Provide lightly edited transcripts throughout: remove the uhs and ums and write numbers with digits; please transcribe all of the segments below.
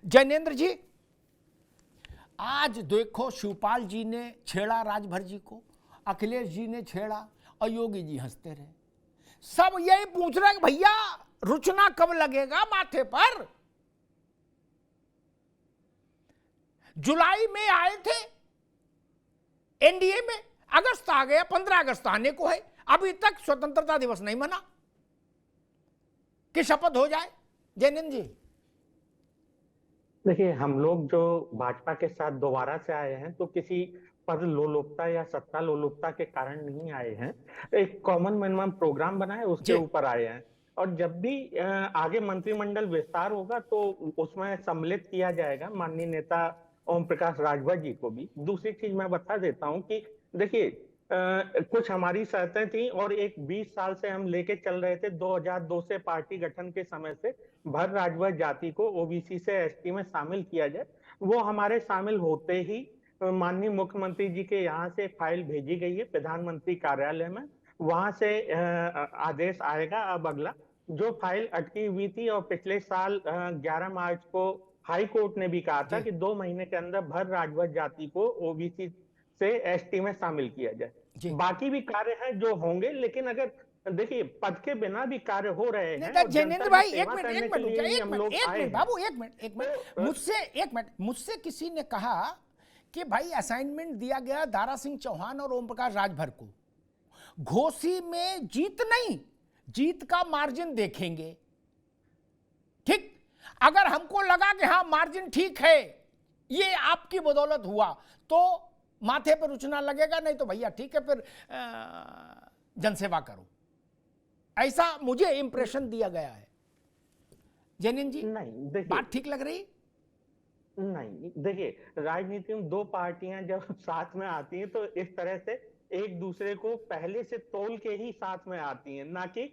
जैनेन्द्र जी, आज देखो शिवपाल जी ने छेड़ा राजभर जी को, अखिलेश जी ने छेड़ा और योगी जी हंसते रहे। सब यही पूछ रहे हैं कि भैया रुचना कब लगेगा माथे पर। जुलाई में आए थे एनडीए में, अगस्त आ गया, 15 अगस्त आने को है, अभी तक स्वतंत्रता दिवस नहीं मना कि शपथ हो जाए। जैनेन्द्र जी, देखिए, हम लोग जो भाजपा के साथ दोबारा से आए हैं तो किसी पद लोलुपता या सत्ता लोलुपता के कारण नहीं आए हैं। एक कॉमन मिनिमम प्रोग्राम बना है, उसके जी ऊपर आए हैं। और जब भी आगे मंत्रिमंडल विस्तार होगा तो उसमें सम्मिलित किया जाएगा माननीय नेता ओम प्रकाश राजभर जी को भी। दूसरी चीज मैं बता देता हूं कि देखिए, कुछ हमारी शर्तें थी और एक 20 साल से हम लेके चल रहे थे। 2002 से पार्टी गठन के समय से भर राजभर जाति को ओबीसी से एसटी में शामिल किया जाए। वो हमारे शामिल होते ही माननीय मुख्यमंत्री जी के यहाँ से फाइल भेजी गई है प्रधानमंत्री कार्यालय में। वहां से आदेश आएगा। अब अगला जो फाइल अटकी हुई थी और पिछले साल 11 मार्च को हाई कोर्ट ने भी कहा था कि 2 महीने के अंदर भर राजभर जाति को ओबीसी से एसटी में शामिल किया जाए। बाकी भी कार्य हैं जो होंगे, लेकिन अगर देखिए पद के बिना भी कार्य हो रहे हैं। जैनेन्द्र भाई एक मिनट बाबू, एक मिनट मुझसे किसी ने कहा कि भाई असाइनमेंट दिया गया दारा सिंह चौहान और ओम प्रकाश राजभर को, घोसी में जीत नहीं, जीत का मार्जिन देखेंगे। ठीक, अगर हमको लगा कि हाँ मार्जिन ठीक है, ये आपकी बदौलत हुआ, तो माथे पर रुचना लगेगा, नहीं तो भैया ठीक है फिर जनसेवा करो। ऐसा मुझे इंप्रेशन दिया गया है। जैनेन्द्र जी, नहीं देखिए, बात ठीक लग रही? नहीं देखिए, राजनीति में दो पार्टियां जब साथ में आती हैं तो इस तरह से एक दूसरे को पहले से तोल के ही साथ में आती हैं, ना कि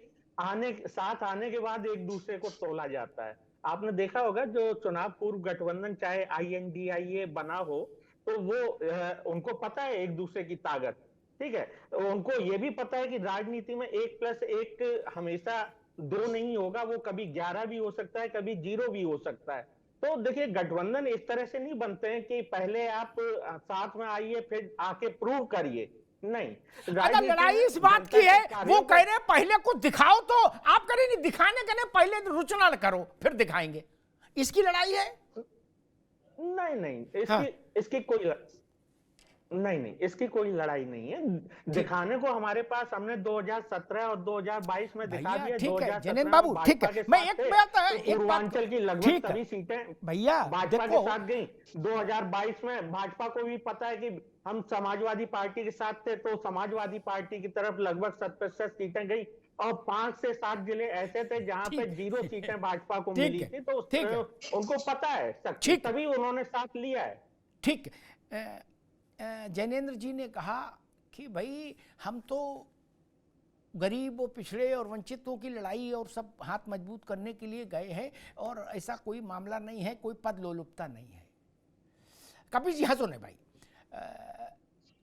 साथ आने के बाद एक दूसरे को तोला जाता है। आपने देखा होगा जो चुनाव पूर्व गठबंधन चाहे INDIA बना हो, तो वो उनको पता है एक दूसरे की ताकत। ठीक है, उनको ये भी पता है कि राजनीति में 1+1 हमेशा 2 नहीं होगा, वो कभी 11 भी हो सकता है, कभी 0 भी हो सकता है। तो देखिए, गठबंधन इस तरह से नहीं बनते हैं कि पहले आप साथ में आइए फिर आके प्रूव करिए। नहीं, अगर लड़ाई इस बात की है, वो कह रहे हैं पहले कुछ दिखाओ, तो आप कह रहे नहीं दिखाने के लिए पहले रुचना करो फिर दिखाएंगे, इसकी लड़ाई है? नहीं, इसकी कोई नहीं, इसकी कोई लड़ाई नहीं है। दिखाने को हमारे पास हमने 2017 और 2022 में दिखा दिया। ठीक है जैनेन्द्र बाबू, ठीक है, मैं एक पूर्वांचल की लगभग सभी सीटें भैया भाजपा के साथ गई। 2022 में भाजपा को भी पता है कि हम समाजवादी पार्टी के साथ थे, तो समाजवादी पार्टी की तरफ लगभग 70% सीटें गई और 5 से 7 जिले ऐसे थे जहां पे 0 सीटें भाजपा को मिली थी। तो उनको पता है, तभी उन्होंने साथ लिया है। ठीक, जैनेन्द्र जी ने कहा कि भाई हम तो गरीब और पिछड़े और वंचितों की लड़ाई और सब हाथ मजबूत करने के लिए गए हैं, और ऐसा कोई मामला नहीं है, कोई पद लोलुपता नहीं है। कपिल जी हंसो ने भाई,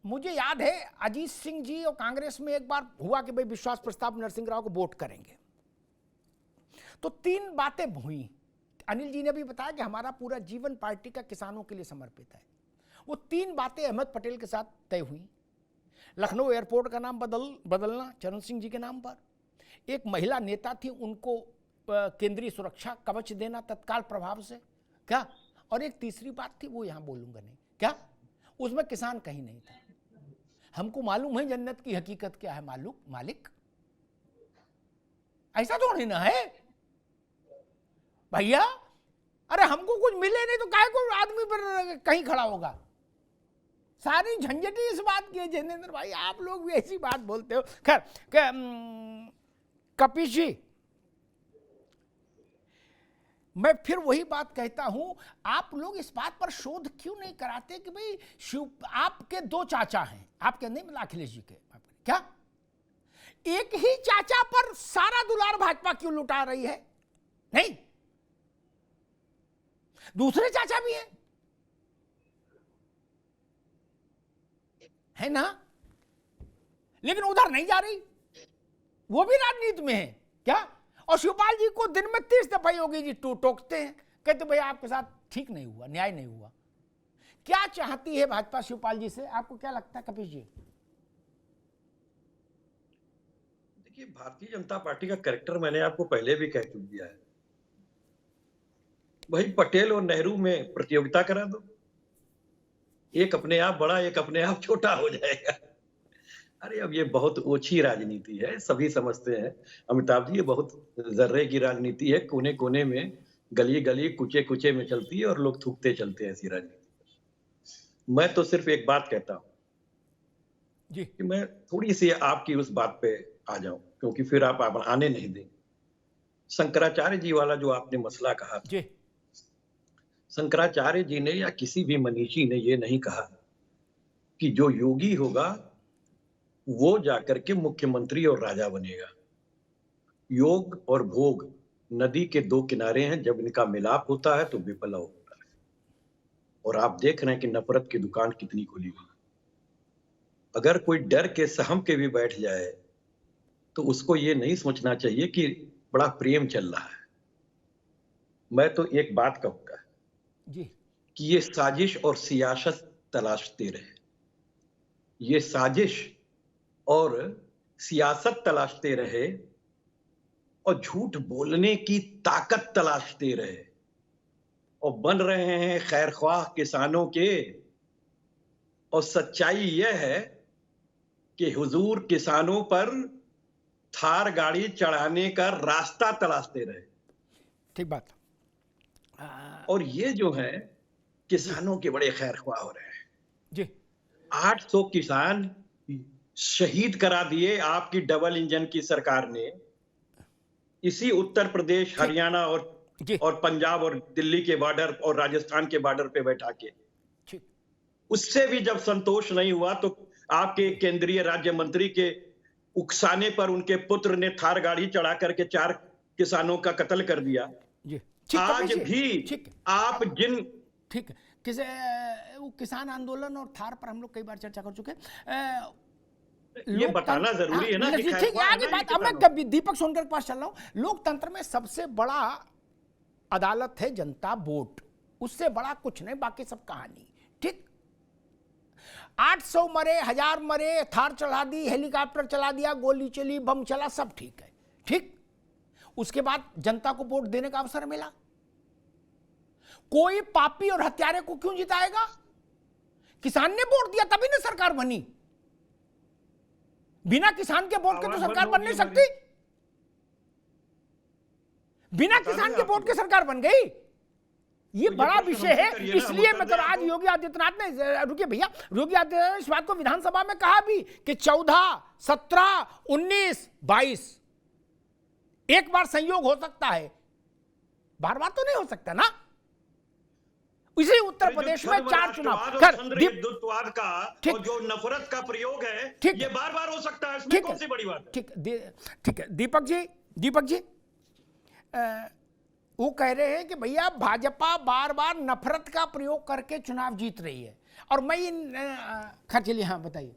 मुझे याद है अजीत सिंह जी और कांग्रेस में एक बार हुआ कि भाई विश्वास प्रस्ताव नरसिंह राव को वोट करेंगे, तो 3 बातें हुई। अनिल जी ने भी बताया कि हमारा पूरा जीवन पार्टी का किसानों के लिए समर्पित है। वो 3 बातें अहमद पटेल के साथ तय हुई। लखनऊ एयरपोर्ट का नाम बदलना चरण सिंह जी के नाम पर, एक महिला नेता थी उनको केंद्रीय सुरक्षा कवच देना तत्काल प्रभाव से, क्या, और एक तीसरी बात थी वो यहां बोलूंगा नहीं, क्या, उसमें किसान कहीं नहीं था। हमको मालूम है जन्नत की हकीकत क्या है मालिक, ऐसा तो नहीं ना है भैया। अरे हमको कुछ मिले नहीं तो काहे को आदमी पर कहीं खड़ा होगा। सारी झंझटी इस बात की है। जैनेन्द्र भाई, आप लोग भी ऐसी बात बोलते हो। खैर, कपिश जी, मैं फिर वही बात कहता हूं, आप लोग इस बात पर शोध क्यों नहीं कराते कि भाई आपके 2 चाचा हैं, आपके नहीं मतलब अखिलेश जी के, क्या एक ही चाचा पर सारा दुलार भाजपा क्यों लुटा रही है? नहीं, दूसरे चाचा भी हैं, है ना, लेकिन उधर नहीं जा रही, वो भी राजनीति में है क्या। और शिवपाल जी को दिन में 30 दफा योगी जी टोकते हैं कहते भैया आपके साथ ठीक नहीं हुआ, न्याय नहीं हुआ। क्या चाहती है भाजपा शिवपाल जी से, आपको क्या लगता है कपिश जी? देखिए, भारतीय जनता पार्टी का कैरेक्टर मैंने आपको पहले भी कह चुक दिया है। भाई पटेल और नेहरू में प्रतियोगिता करा दो, एक अपने आप बड़ा, एक अपने आप छोटा हो जाएगा। अरे अब ये बहुत ओछी राजनीति है, सभी समझते हैं अमिताभ जी, ये बहुत जर्रे की राजनीति है, कोने कोने में, गली गली, कुचे कुचे में चलती है और लोग थूकते चलते हैं ऐसी राजनीति। मैं तो सिर्फ एक बात कहता हूं जी कि मैं थोड़ी सी आपकी उस बात पे आ जाऊं, क्योंकि फिर आप आने नहीं देंगे। शंकराचार्य जी वाला जो आपने मसला कहा था, जी शंकराचार्य जी ने या किसी भी मनीषी ने ये नहीं कहा कि जो योगी होगा वो जाकर के मुख्यमंत्री और राजा बनेगा। योग और भोग नदी के दो किनारे हैं, जब इनका मिलाप होता है तो विप्लव होता है। और आप देख रहे हैं कि नफरत की दुकान कितनी खुली हुई। अगर कोई डर के सहम के भी बैठ जाए तो उसको ये नहीं सोचना चाहिए कि बड़ा प्रेम चल रहा है। मैं तो एक बात कहूंगा जी कि ये साजिश और सियासत तलाशते रहे, ये साजिश और सियासत तलाशते रहे और झूठ बोलने की ताकत तलाशते रहे और बन रहे हैं खैरख्वाह किसानों के। और सच्चाई यह है कि हुजूर किसानों पर थार गाड़ी चढ़ाने का रास्ता तलाशते रहे। ठीक बात। और ये जो है किसानों के बड़े खैरख्वाह हो रहे हैं जी। 800 किसान शहीद करा दिए आपकी डबल इंजन की सरकार ने, इसी उत्तर प्रदेश, हरियाणा और पंजाब और दिल्ली के बॉर्डर और राजस्थान के बॉर्डर पे बैठा के। उससे भी जब संतोष नहीं हुआ तो आपके केंद्रीय राज्य मंत्री के उकसाने पर उनके पुत्र ने थार गाड़ी चढ़ा करके 4 किसानों का कत्ल कर दिया। आज भी आप जिन ठीक है, वो किसान आंदोलन और थार पर हम लोग कई बार चर्चा कर चुके हैं। ये बताना जरूरी है ना कि ठीक है, आगे बात। अब मैं दीपक सोनकर के पास चल रहा हूं। लोकतंत्र में सबसे बड़ा अदालत है जनता, वोट, उससे बड़ा कुछ नहीं, बाकी सब कहानी। ठीक, 800 मरे, 1000 मरे, थार चढ़ा दी, हेलीकॉप्टर चला दिया, गोली चली, बम चला, सब ठीक है। ठीक, उसके बाद जनता को वोट देने का अवसर मिला। कोई पापी और हत्यारे को क्यों जिताएगा? किसान ने वोट दिया तभी ना सरकार बनी। बिना किसान के वोट के तो सरकार बन नहीं सकती। बिना किसान के वोट के सरकार बन गई। ये बड़ा विषय है। इसलिए मतलब आज योगी आदित्यनाथ ने, रुकिए भैया, योगी आदित्यनाथ ने इस बात को विधानसभा में कहा भी कि 14, 17, 19, 22 एक बार संयोग हो सकता है, बार बार तो नहीं हो सकता ना। इसी उत्तर प्रदेश में 4 चुनाव हिंदुत्ववाद का और जो नफरत का प्रयोग है, ये बार बार हो सकता है, इसमें कौन सी बड़ी बात है? ठीक है दीपक जी, वो कह रहे हैं कि भैया भाजपा बार बार नफरत का प्रयोग करके चुनाव जीत रही है। और मैं खैर चलिए, हाँ बताइए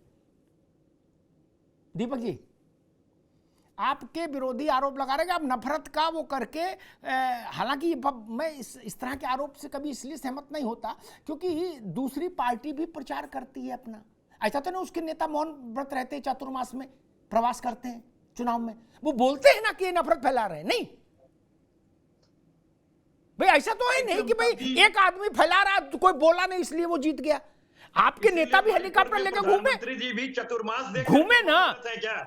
दीपक जी। आपके विरोधी आरोप लगा रहे हैं कि आप नफरत का वो करके, हालांकि मैं इस तरह के आरोप से कभी इसलिए सहमत नहीं होता क्योंकि दूसरी पार्टी भी प्रचार करती है अपना। ऐसा तो नहीं उसके नेता मौन व्रत रहते हैं, चातुर्मास में प्रवास करते हैं, चुनाव में वो बोलते हैं ना कि ये नफरत फैला रहे हैं। नहीं भाई, ऐसा तो है नहीं कि भाई एक आदमी फैला रहा, तो कोई बोला नहीं इसलिए वो जीत गया। आपके नेता भी हेलीकॉप्टर लेकर घूमे, मंत्री जी भी चतुर्मास घूमे ना,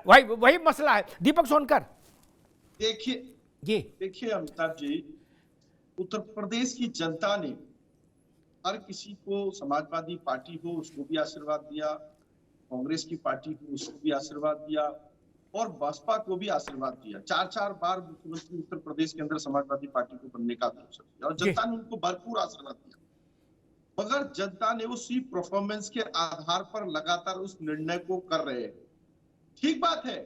वही मसला है। दीपक सोनकर, देखिए अमिताभ जी, उत्तर प्रदेश की जनता ने हर किसी को, समाजवादी पार्टी हो उसको भी आशीर्वाद दिया, कांग्रेस की पार्टी को उसको भी आशीर्वाद दिया और बसपा को भी आशीर्वाद दिया। 4-4 बार मुख्यमंत्री उत्तर प्रदेश के अंदर समाजवादी पार्टी को बनने का अवसर दिया और जनता ने उनको भरपूर आशीर्वाद दिया। मगर जनता ने उसी परफॉर्मेंस के आधार पर लगातार उस निर्णय को कर रहे हैं। ठीक बात है,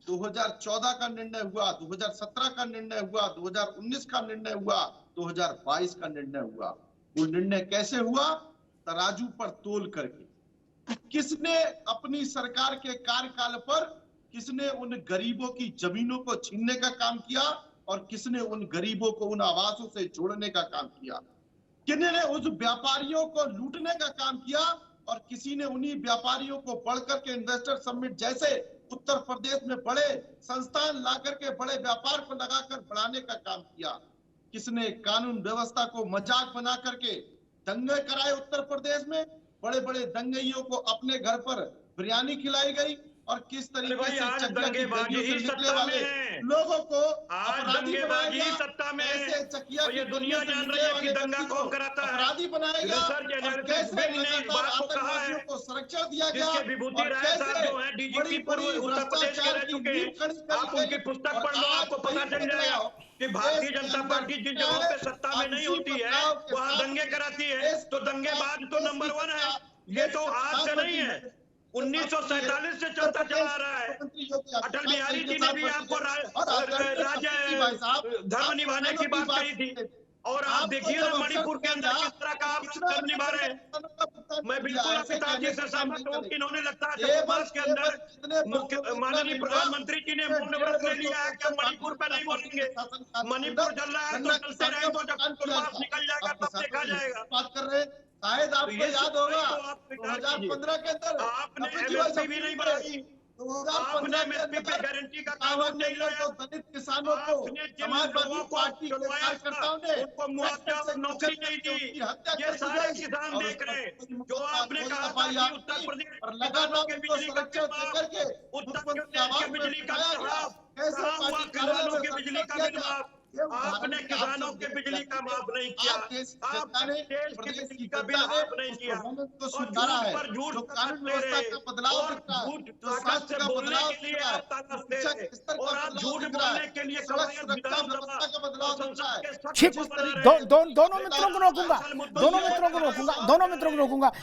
2014 का निर्णय हुआ, 2017 का निर्णय हुआ, 2019 का निर्णय हुआ, 2022 का निर्णय हुआ। वो निर्णय कैसे हुआ? तराजू पर तोल करके। किसने अपनी सरकार के कार्यकाल पर किसने उन गरीबों की जमीनों को छीनने का काम किया? और किसने उन गरीबों को उन आवासों से जोड़ने का काम किया, किन्होंने उस व्यापारियों को लूटने का काम किया और किसी ने उन्हीं व्यापारियों को बढ़ करके इन्वेस्टर समिट जैसे उत्तर प्रदेश में बड़े संस्थान ला करके बड़े व्यापार को लगाकर बढ़ाने का काम किया। किसने कानून व्यवस्था को मजाक बना करके दंगे कराए उत्तर प्रदेश में, बड़े बड़े दंगइयों को अपने घर पर बिरयानी खिलाई गई और किस तरीके से आज चकिया की दंगेबाजी गलियों से ही निकले सत्ता वाले में है। लोगों को आज अपराधी दंगेबाजी बनाएगा, सत्ता में है। कैसे चकिया और ये की दुनिया गलियों से जान निकले रही है कि वाले दंगा व्यक्ति कौन को कराता है। अपराधी बनाएगा रिसर्च और एनालिसिस कैसे विंग ने इस लगातार बात को कहा आतंकवादियों है, को संरक्षण दिया गया जिसके विभूति और राय साहब कैसे जो हैं डीजीपी बड़ी पूर्व बड़ी उत्तर प्रदेश के भ्रष्टाचार रह की चुके नींव हैं। खड़ी आप करी उनकी गई पुस्तक और पढ़ लो, आज आपको पता वही चल जाएगा बदलाव कि भारतीय देश के जनता अंदर पार्टी जिन जगहों पे सत्ता में अब नहीं इसी होती है बदलाव के वहां साथ दंगे कराती है, देश तो दंगेबाज तो नंबर 1 है। ये तो आज से नहीं है, 1947 से चलता चला आ रहा है। अटल बिहारी जी ने भी आपको राज्य धर्म निभाने की बात कही थी और आप देखिए ना मणिपुर के अंदर किस तरह का आप धर्म निभा रहे हैं। मैं बिल्कुल अमिताभ जी से सहमत हूँ कि इन्होंने लगता है चतुर्मास के अंदर मुख्य माननीय प्रधानमंत्री जी ने मौन व्रत ले लिया है कि हम मणिपुर पे नहीं बोलेंगे। मणिपुर चल रहा है तो चलते रहेंगे, जब चतुर्मास निकल जाएगा तब देखा जाएगा। बात कर रहे हैं, शायद आपको याद होगा 2015 के अंदर आपने एमएसपी भी नहीं बढ़ाई, आपने 2015 के एमएसपी पे अंदर गारंटी का कानून नहीं लाया, दलित किसानों को आपने जिन समाजवादी लोगों को पार्टी के चुनवाया कार्यकर्ताओं ने उनको मुआवजा और नौकरी नहीं दी। ये सारे किसान देख रहे हैं जो आपने कहा था कि उत्तर प्रदेश और किसानों के बिजली का संरक्षण देकर के उत्तर प्रदेश के बिजली का माफ कहाँ हुआ? किसानों के बिजली का बिल माफ, आपने किसानों के बिजली का माफ नहीं किया, आपने देश की बिजली का बिल माफ नहीं किया और झूठ पर झूठ बताते रहे और झूठ ताकत से बोलने के लिए आप ताकत दे रहे और आप झूठ बोलने के लिए कवायद विधानसभा और संसद के ठीक, सख्त बना रहे हैं। दोनों मित्रों को रोकूंगा, दोनों मित्रों को रोकूंगा।